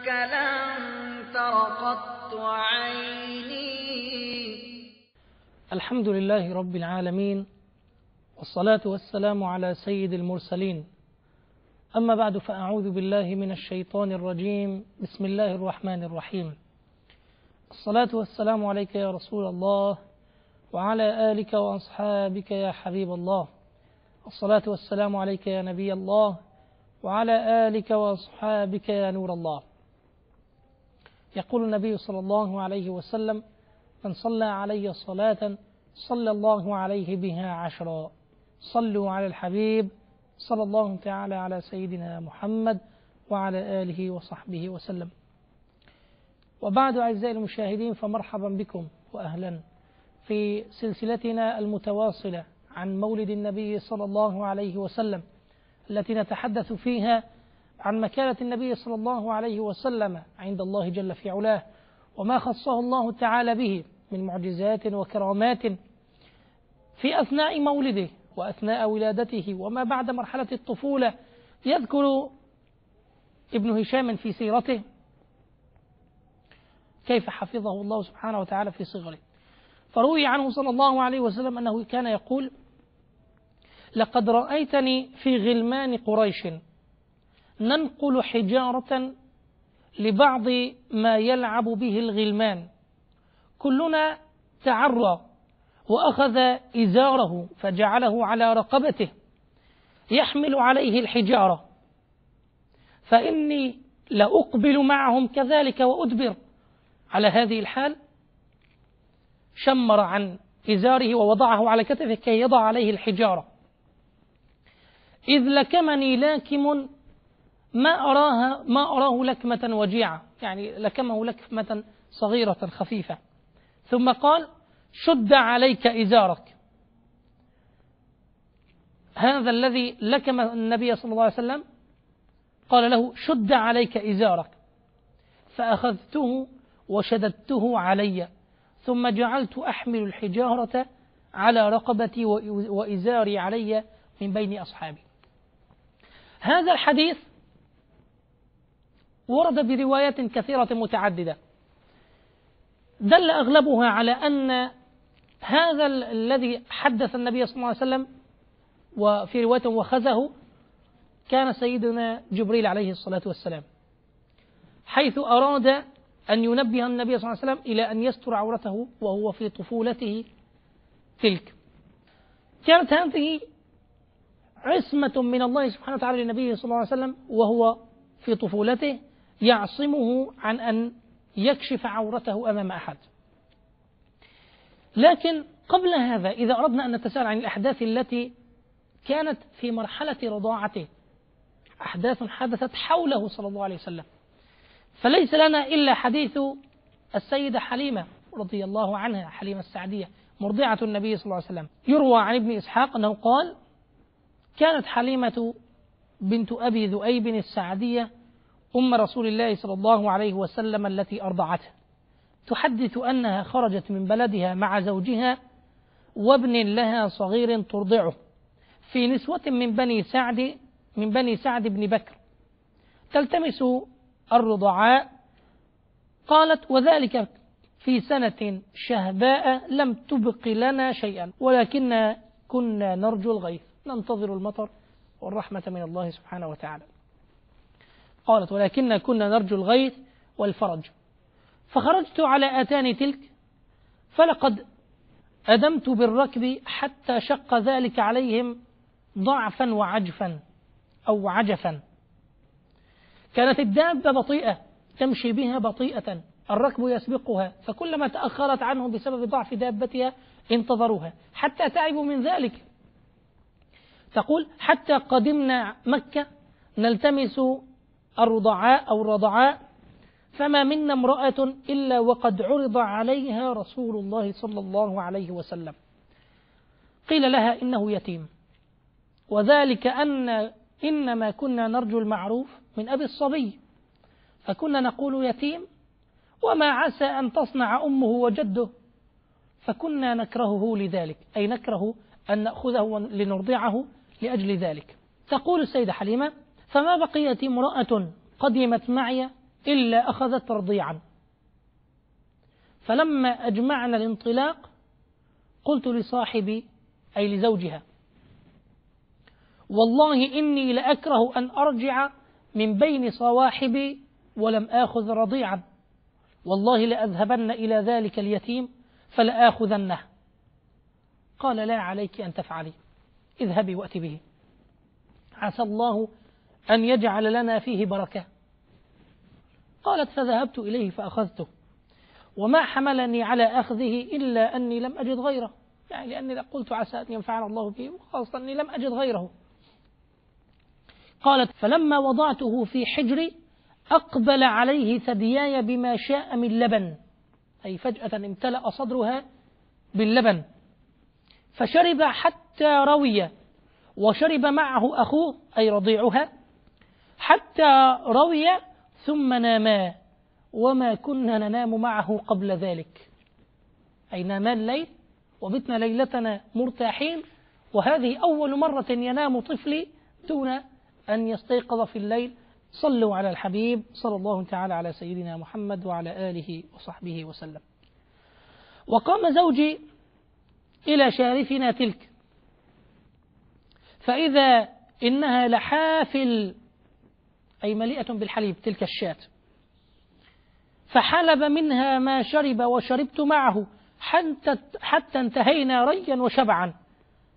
عنك لن ترقت عيني. الحمد لله رب العالمين، والصلاة والسلام على سيد المرسلين. أما بعد، فأعوذ بالله من الشيطان الرجيم. بسم الله الرحمن الرحيم. الصلاة والسلام عليك يا رسول الله، وعلى آلك وأصحابك يا حبيب الله. الصلاة والسلام عليك يا نبي الله، وعلى آلك وأصحابك يا نور الله. يقول النبي صلى الله عليه وسلم: من صلى علي صلاة صلى الله عليه بها 10. صلوا على الحبيب صلى الله تعالى على سيدنا محمد وعلى آله وصحبه وسلم. وبعد، أعزائي المشاهدين، فمرحبا بكم وأهلا في سلسلتنا المتواصلة عن مولد النبي صلى الله عليه وسلم، التي نتحدث فيها عن مكانة النبي صلى الله عليه وسلم عند الله جل في علاه، وما خصه الله تعالى به من معجزات وكرامات في أثناء مولده وأثناء ولادته وما بعد مرحلة الطفولة. يذكر ابن هشام في سيرته كيف حفظه الله سبحانه وتعالى في صغره، فروي عنه صلى الله عليه وسلم أنه كان يقول: لقد رأيتني في غلمان قريش ننقل حجارة لبعض ما يلعب به الغلمان، كلنا تعرى وأخذ إزاره فجعله على رقبته يحمل عليه الحجارة، فإني لأقبل معهم كذلك وأدبر. على هذه الحال شمر عن إزاره ووضعه على كتفه كي يضع عليه الحجارة، إذ لكمني لاكم ما أراه لكمة وجيعة، يعني لكمه لكمة صغيرة خفيفة، ثم قال: شد عليك إزارك. هذا الذي لكم النبي صلى الله عليه وسلم قال له: شد عليك إزارك، فأخذته وشددته علي، ثم جعلت أحمل الحجارة على رقبتي وإزاري علي من بين أصحابي. هذا الحديث ورد بروايات كثيرة متعددة، دل أغلبها على أن هذا الذي حدث النبي صلى الله عليه وسلم وفي رواية وخزه كان سيدنا جبريل عليه الصلاة والسلام، حيث أراد أن ينبه النبي صلى الله عليه وسلم إلى أن يستر عورته وهو في طفولته تلك. كانت هذه عصمة من الله سبحانه وتعالى للنبي صلى الله عليه وسلم وهو في طفولته، يعصمه عن أن يكشف عورته أمام أحد. لكن قبل هذا، إذا أردنا أن نتساءل عن الأحداث التي كانت في مرحلة رضاعته، أحداث حدثت حوله صلى الله عليه وسلم، فليس لنا إلا حديث السيدة حليمة رضي الله عنها، حليمة السعدية مرضعة النبي صلى الله عليه وسلم. يروى عن ابن إسحاق أنه قال: كانت حليمة بنت أبي ذؤيب السعدية أم رسول الله صلى الله عليه وسلم التي أرضعته، تحدث أنها خرجت من بلدها مع زوجها وابن لها صغير ترضعه في نسوة من بني سعد بن بكر تلتمس الرضعاء. قالت: وذلك في سنة شهباء لم تبق لنا شيئا، ولكن كنا نرجو الغيث، ننتظر المطر والرحمة من الله سبحانه وتعالى. قالت: ولكن كنا نرجو الغيث والفرج، فخرجت على آتان تلك، فلقد أدمت بالركب حتى شق ذلك عليهم ضعفا وعجفا أو عجفا. كانت الدابة بطيئة تمشي بها بطيئة، الركب يسبقها، فكلما تأخرت عنهم بسبب ضعف دابتها انتظروها حتى تعبوا من ذلك. تقول: حتى قدمنا مكة نلتمس الرضعاء فما منا امرأة إلا وقد عرض عليها رسول الله صلى الله عليه وسلم. قيل لها: إنه يتيم، وذلك إنما كنا نرجو المعروف من أبي الصبي، فكنا نقول يتيم وما عسى أن تصنع أمه وجده، فكنا نكرهه لذلك، أي نكره أن نأخذه لنرضعه لأجل ذلك. تقول السيدة حليمة: فما بقيت امرأة قدمت معي إلا أخذت رضيعا. فلما أجمعنا الانطلاق قلت لصاحبي أي لزوجها: والله إني لأكره أن أرجع من بين صواحبي ولم آخذ رضيعا، والله لأذهبن إلى ذلك اليتيم فلآخذنه. قال: لا عليك أن تفعلي، اذهبي وأتي به، عسى الله أن يجعل لنا فيه بركة. قالت: فذهبت إليه فأخذته، وما حملني على أخذه إلا أني لم أجد غيره، يعني لأني قلت عسى أن ينفعنا الله به، وخاصة أني لم أجد غيره. قالت: فلما وضعته في حجري أقبل عليه ثدياي بما شاء من لبن، أي فجأة امتلأ صدرها باللبن، فشرب حتى روي، وشرب معه أخوه أي رضيعها حتى روي، ثم ناما، وما كنا ننام معه قبل ذلك، أي ناما الليل وبتنا ليلتنا مرتاحين، وهذه أول مرة ينام طفلي دون أن يستيقظ في الليل. صلوا على الحبيب صلى الله تعالى على سيدنا محمد وعلى آله وصحبه وسلم. وقام زوجي إلى شارفنا تلك، فإذا إنها لحافل، أي مليئة بالحليب تلك الشاة، فحلب منها ما شرب وشربت معه حتى انتهينا ريا وشبعا،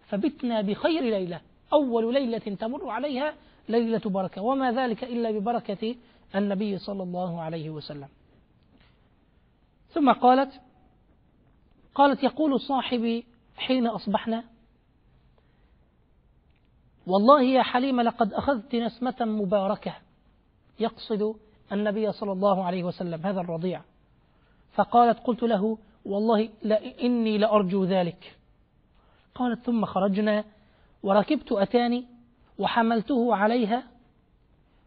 فبتنا بخير ليلة، أول ليلة تمر عليها ليلة بركة، وما ذلك إلا ببركة النبي صلى الله عليه وسلم. ثم قالت: يقول صاحبي حين أصبحنا: والله يا حليمة لقد أخذت نسمة مباركة، يقصد النبي صلى الله عليه وسلم هذا الرضيع. فقالت: قلت له: والله إني لأرجو ذلك. قالت: ثم خرجنا وركبت أتاني وحملته عليها،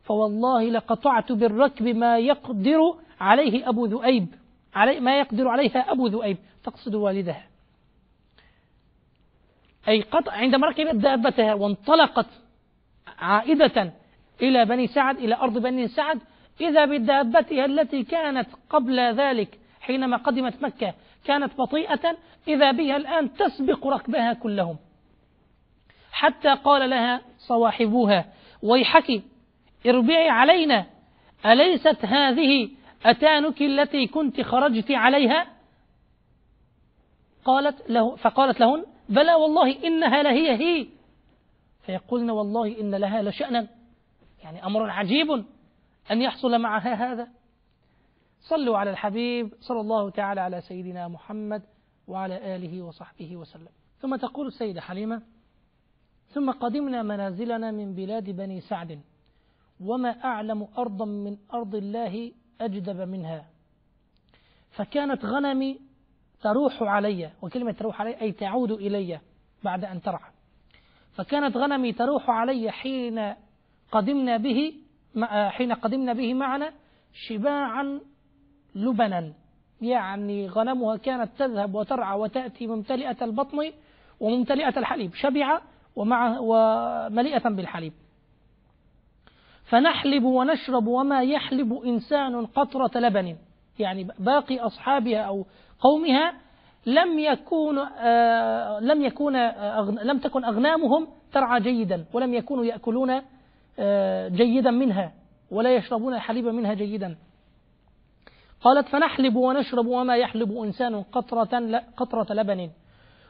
فوالله لقطعت بالركب ما يقدر عليه أبو ذؤيب، ما يقدر عليها أبو ذؤيب، تقصد والدها، أي قطع عندما ركبت دابتها وانطلقت عائدة إلى بني سعد، إلى أرض بني سعد، إذا بدابتها التي كانت قبل ذلك حينما قدمت مكة كانت بطيئة، إذا بها الآن تسبق ركبها كلهم، حتى قال لها صواحبوها: ويحك اربعي علينا، أليست هذه أتانك التي كنت خرجت عليها؟ فقالت لهن: بلى والله إنها لهي. فيقولن: والله إن لها لشأنا، يعني أمر عجيب أن يحصل معها هذا. صلوا على الحبيب صلى الله تعالى على سيدنا محمد وعلى آله وصحبه وسلم. ثم تقول السيدة حليمة: ثم قدمنا منازلنا من بلاد بني سعد، وما أعلم أرضا من أرض الله أجدب منها، فكانت غنمي تروح علي، وكلمة تروح علي أي تعود إلي بعد أن ترعى، فكانت غنمي تروح علي حين قدمنا به معنا شباعا لبنا، يعني غنمها كانت تذهب وترعى وتأتي ممتلئة البطن وممتلئة الحليب، شبعة ومليئة بالحليب، فنحلب ونشرب وما يحلب إنسان قطرة لبن، يعني باقي أصحابها أو قومها لم تكن أغنامهم ترعى جيدا، ولم يكونوا يأكلون جيدا منها ولا يشربون الحليب منها جيدا. قالت: فنحلب ونشرب وما يحلب إنسان قطرة لبن،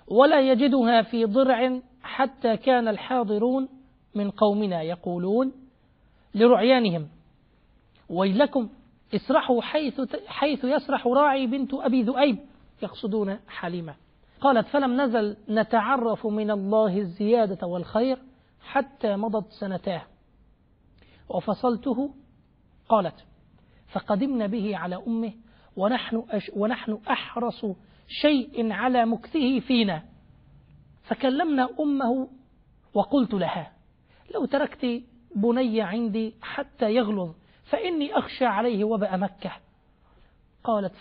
ولا يجدها في ضرع، حتى كان الحاضرون من قومنا يقولون لرعيانهم: ويلكم اسرحوا حيث يسرح راعي بنت أبي ذؤيب، يقصدون حليمة. قالت: فلم نزل نتعرف من الله الزيادة والخير حتى مضت سنتاه وفصلته. قالت: فقدمنا به على أمه ونحن أحرص شيء على مكثه فينا، فكلمنا أمه وقلت لها: لو تركت بني عندي حتى يغلظ فإني أخشى عليه وباء مكة. قالت: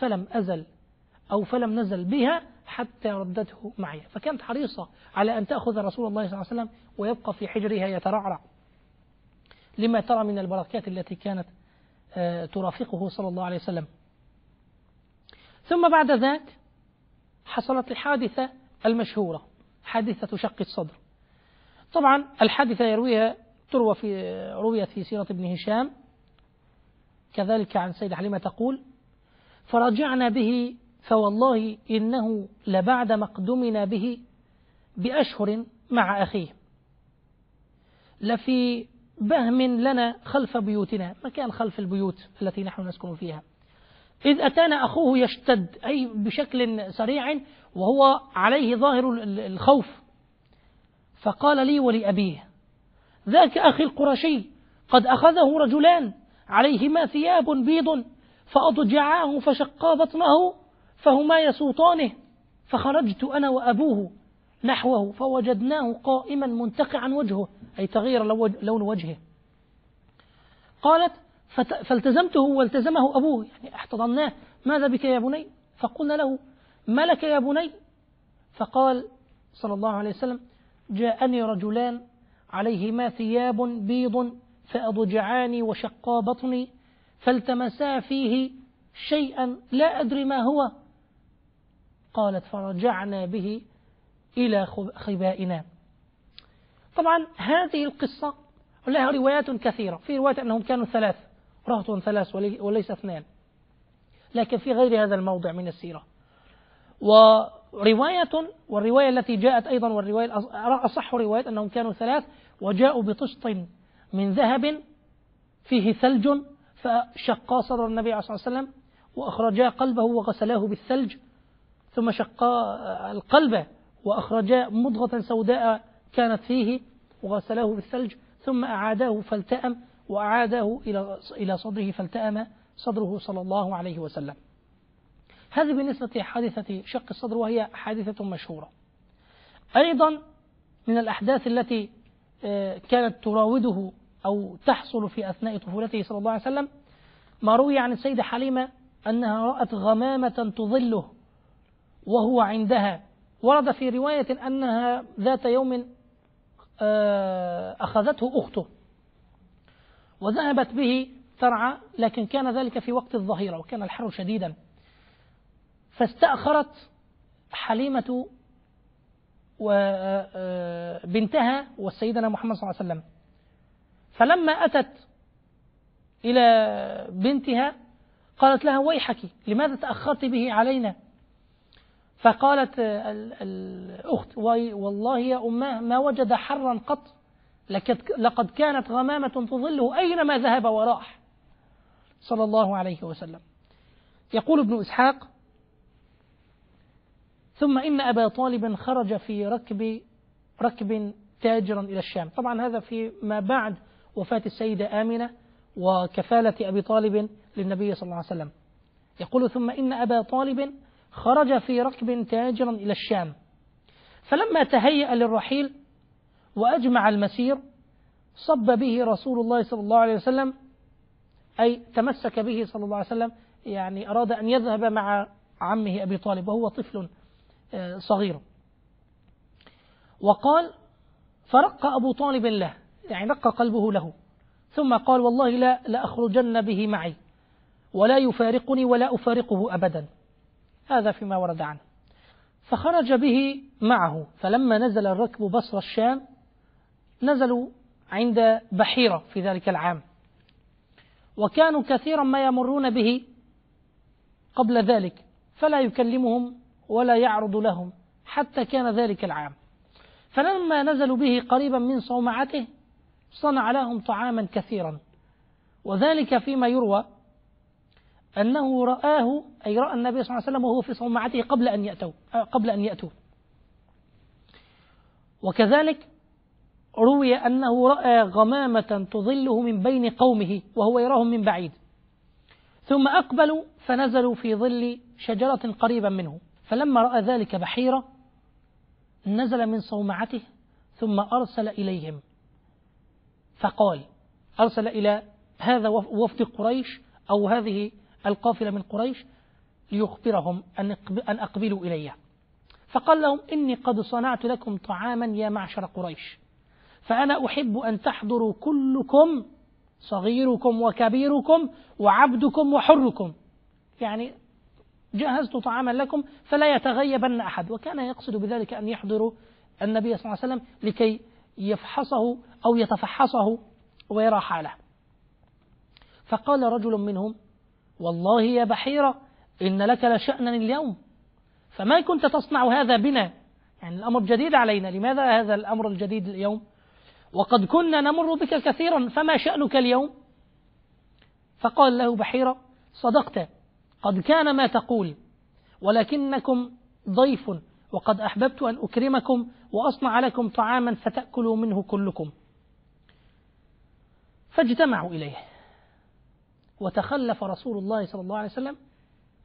فلم نزل بها حتى ردته معي، فكانت حريصة على أن تأخذ رسول الله صلى الله عليه وسلم ويبقى في حجرها يترعرع، لما ترى من البركات التي كانت ترافقه صلى الله عليه وسلم. ثم بعد ذاك حصلت الحادثة المشهورة، حادثة شق الصدر. طبعا الحادثة رويت في سيرة ابن هشام كذلك عن سيدة حليمة تقول: فرجعنا به فوالله إنه لبعد مقدمنا به بأشهر مع أخيه لفي بهم لنا خلف بيوتنا، مكان خلف البيوت التي نحن نسكن فيها، إذ أتانا أخوه يشتد، أي بشكل سريع وهو عليه ظاهر الخوف، فقال لي ولأبيه: ذاك أخي القرشي قد أخذه رجلان عليهما ثياب بيض فأضجعاه فشقا بطنه فهما يسوطانه، فخرجت أنا وأبوه نحوه فوجدناه قائما منتقعا وجهه، أي تغير لون وجهه. قالت: فالتزمته والتزمه أبوه، يعني احتضناه: ماذا بك يا بني؟ فقلنا له: ما لك يا بني؟ فقال صلى الله عليه وسلم: جاءني رجلان عليهما ثياب بيض فأضجعاني وشقا بطني فالتمسا فيه شيئا لا أدري ما هو. قالت: فرجعنا به إلى خبائنا. طبعا هذه القصة لها روايات كثيرة، في رواية أنهم كانوا رهط ثلاث وليس اثنان، لكن في غير هذا الموضع من السيرة. والرواية التي جاءت أيضا، والرواية أصح رواية أنهم كانوا 3 وجاءوا بطشط من ذهب فيه ثلج فشقا صدر النبي عليه الصلاة والسلام وأخرجا قلبه وغسلاه بالثلج، ثم شقا القلب وأخرجا مضغة سوداء كانت فيه وغسلاه بالثلج، ثم أعاداه فالتأم وأعاده إلى صدره فالتأم صدره صلى الله عليه وسلم. هذه بالنسبة لحادثة شق الصدر، وهي حادثة مشهورة. أيضا من الأحداث التي كانت تراوده أو تحصل في أثناء طفولته صلى الله عليه وسلم ما روي عن السيدة حليمة أنها رأت غمامة تظله وهو عندها. ورد في رواية أنها ذات يوم أخذته أخته وذهبت به ترعى، لكن كان ذلك في وقت الظهيرة وكان الحر شديدا، فاستأخرت حليمة وبنتها والسيدنا محمد صلى الله عليه وسلم. فلما أتت إلى بنتها قالت لها: ويحك، لماذا تأخرت به علينا؟ فقالت الأخت: والله يا أماه ما وجد حرا قط، لقد كانت غمامة تظله أينما ذهب وراح صلى الله عليه وسلم. يقول ابن إسحاق: ثم إن أبا طالب خرج في ركب تاجرا إلى الشام. طبعا هذا في ما بعد وفاة السيدة آمنة وكفالة أبي طالب للنبي صلى الله عليه وسلم. يقول: ثم إن أبا طالب خرج في ركب تاجرا إلى الشام، فلما تهيأ للرحيل وأجمع المسير صب به رسول الله صلى الله عليه وسلم، أي تمسك به صلى الله عليه وسلم، يعني أراد أن يذهب مع عمه أبي طالب وهو طفل صغير. وقال: فرق أبو طالب له، يعني رق قلبه له، ثم قال: والله لا أخرجن به معي ولا يفارقني ولا أفارقه أبدا. هذا فيما ورد عنه. فخرج به معه، فلما نزل الركب بصر الشام نزلوا عند بحيرة في ذلك العام، وكانوا كثيرا ما يمرون به قبل ذلك فلا يكلمهم ولا يعرض لهم حتى كان ذلك العام. فلما نزلوا به قريبا من صومعته صنع لهم طعاما كثيرا، وذلك فيما يروى أنه رآه، أي رأى النبي صلى الله عليه وسلم وهو في صومعته قبل أن يأتوا. وكذلك روي أنه رأى غمامة تظله من بين قومه وهو يراهم من بعيد، ثم أقبلوا فنزلوا في ظل شجرة قريبا منه، فلما رأى ذلك بحيرة نزل من صومعته ثم أرسل إليهم، فقال: أرسل إلى هذا وفد قريش أو هذه القافلة من قريش ليخبرهم أن أقبلوا إليه، فقال لهم: إني قد صنعت لكم طعاما يا معشر قريش، فأنا أحب أن تحضروا كلكم صغيركم وكبيركم وعبدكم وحركم، يعني جهزت طعاما لكم فلا يتغيبن أحد. وكان يقصد بذلك أن يحضروا النبي صلى الله عليه وسلم لكي يفحصه أو يتفحصه ويرى حاله. فقال رجل منهم: والله يا بحيرة إن لك لشأنا اليوم، فما كنت تصنع هذا بنا؟ يعني الأمر جديد علينا، لماذا هذا الأمر الجديد اليوم؟ وقد كنا نمر بك كثيرا، فما شأنك اليوم؟ فقال له بحيرة: صدقت، قد كان ما تقول، ولكنكم ضيف، وقد أحببت أن أكرمكم وأصنع لكم طعاما فتأكلوا منه كلكم. فاجتمعوا إليه، وتخلف رسول الله صلى الله عليه وسلم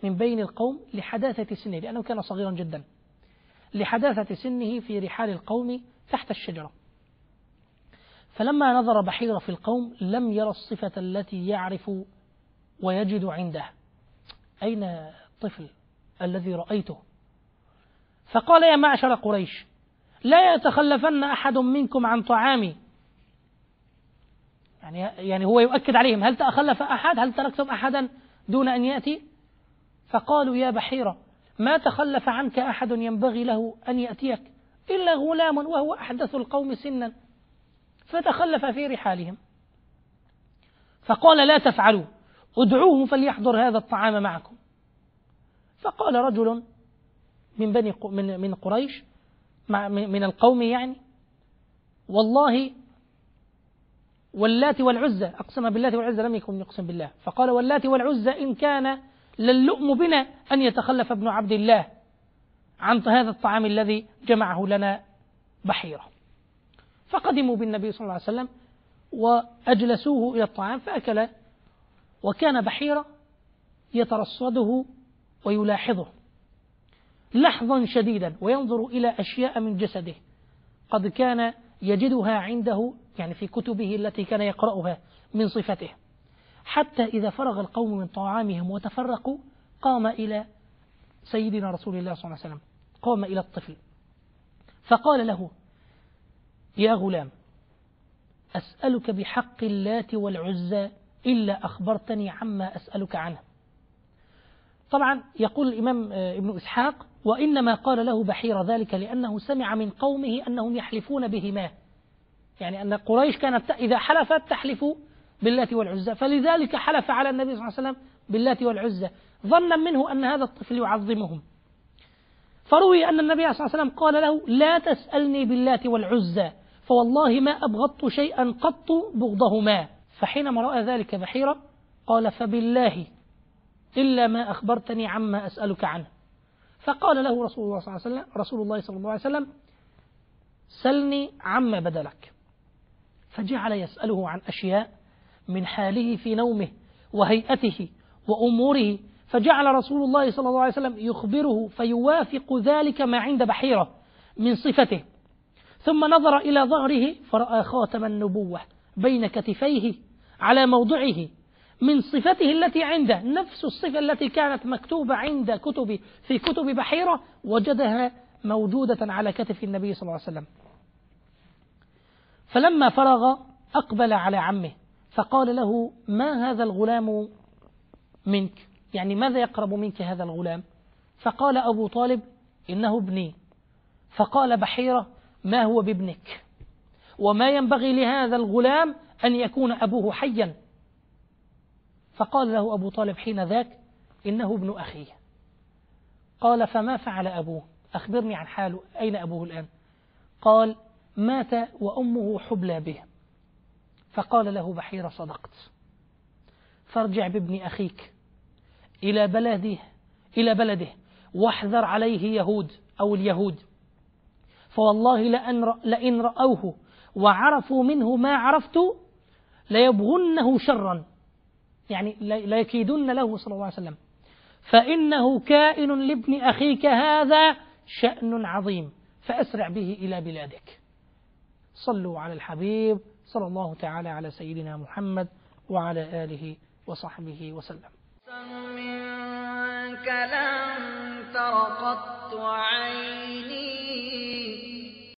من بين القوم لحداثة سنه، لأنه كان صغيرا جدا، لحداثة سنه في رحال القوم تحت الشجرة. فلما نظر بحيرة في القوم لم يرى الصفة التي يعرف ويجد عنده. أين الطفل الذي رأيته؟ فقال: يا معشر قريش، لا يتخلفن أحد منكم عن طعامي. يعني هو يؤكد عليهم: هل تخلف أحد؟ هل تركتم أحدا دون أن يأتي؟ فقالوا: يا بحيرة، ما تخلف عنك أحد ينبغي له أن يأتيك إلا غلام وهو أحدث القوم سنا، فتخلف في رحالهم. فقال: لا تفعلوا، ادعوه فليحضر هذا الطعام معكم. فقال رجل من قريش، من القوم يعني: والله واللات والعزى، أقسم باللات والعزى، لم يكن يقسم بالله. فقال: واللات والعزى إن كان للؤم بنا أن يتخلف ابن عبد الله عن هذا الطعام الذي جمعه لنا بحيرة. فقدموا بالنبي صلى الله عليه وسلم وأجلسوه إلى الطعام فأكل، وكان بحيرة يترصده ويلاحظه لحظا شديدا، وينظر إلى أشياء من جسده قد كان يجدها عنده، يعني في كتبه التي كان يقرأها من صفته. حتى إذا فرغ القوم من طعامهم وتفرقوا قام إلى سيدنا رسول الله صلى الله عليه وسلم، قام إلى الطفل فقال له: يا غلام، أسألك بحق اللات والعزى إلا أخبرتني عما أسألك عنه. طبعا يقول الإمام ابن إسحاق: وإنما قال له بحيرة ذلك لأنه سمع من قومه أنهم يحلفون بهما، يعني أن قريش كانت إذا حلفت تحلف باللات والعزى، فلذلك حلف على النبي صلى الله عليه وسلم باللات والعزى ظنا منه أن هذا الطفل يعظمهم. فروي أن النبي صلى الله عليه وسلم قال له: لا تسألني باللات والعزى، فوالله ما أبغضت شيئا قط بغضهما. فحينما رأى ذلك بحيرة قال: فبالله إلا ما أخبرتني عما أسألك عنه. فقال له رسول الله صلى الله عليه وسلم: سلني عما بدلك. فجعل يسأله عن أشياء من حاله في نومه وهيئته وأموره، فجعل رسول الله صلى الله عليه وسلم يخبره فيوافق ذلك ما عند بحيرة من صفته. ثم نظر إلى ظهره فرأى خاتم النبوة بين كتفيه على موضعه من صفته التي عنده، نفس الصفة التي كانت مكتوبة عند في كتب بحيرة وجدها موجودة على كتف النبي صلى الله عليه وسلم. فلما فرغ أقبل على عمه فقال له: ما هذا الغلام منك؟ يعني ماذا يقرب منك هذا الغلام؟ فقال أبو طالب: إنه ابني. فقال بحيرة: ما هو بابنك؟ وما ينبغي لهذا الغلام أن يكون أبوه حيا. فقال له أبو طالب حين ذاك: إنه ابن أخيه. قال: فما فعل أبوه؟ أخبرني عن حاله، أين أبوه الآن؟ قال: مات وأمه حبلى به. فقال له بحيرة: صدقت، فارجع بابن أخيك إلى بلده واحذر عليه اليهود، فوالله لئن رأوه وعرفوا منه ما عرفت ليبغنه شرا، يعني ليكيدن له صلى الله عليه وسلم، فإنه كائن لابن أخيك هذا شأن عظيم، فأسرع به إلى بلادك. صلوا على الحبيب صلى الله تعالى على سيدنا محمد وعلى آله وصحبه وسلم. منك لم تر قط عيني